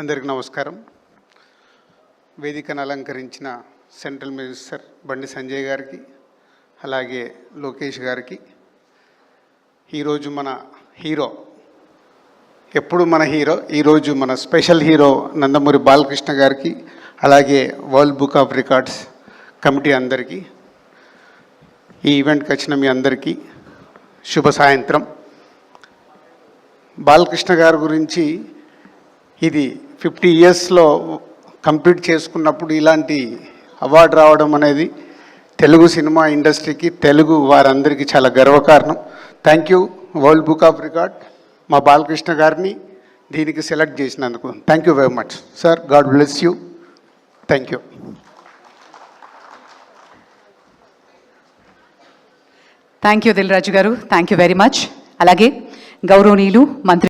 అందరికీ నమస్కారం. వేదికను అలంకరించిన సెంట్రల్ మినిస్టర్ బండి సంజయ్ గారికి, అలాగే లోకేష్ గారికి, ఈరోజు మన హీరో, ఎప్పుడు మన హీరో, ఈరోజు మన స్పెషల్ హీరో నందమూరి బాలకృష్ణ గారికి, అలాగే world book of records committee అందరికీ, ఈ ఈవెంట్కి వచ్చిన మీ అందరికీ శుభ సాయంత్రం. బాలకృష్ణ గారి గురించి ఇది 50 ఇయర్స్లో కంప్లీట్ చేసుకున్నప్పుడు ఇలాంటి అవార్డు రావడం అనేది తెలుగు సినిమా ఇండస్ట్రీకి, తెలుగు వారందరికీ చాలా గర్వకారణం. Thank you world book of record మా బాలకృష్ణ గారిని దీనికి సెలెక్ట్ చేసినందుకు. Thank you very much sir. God bless you. Thank you. Thank you Dil Raju గారు. Thank you very much. అలాగే గౌరవనీయులు మంత్రి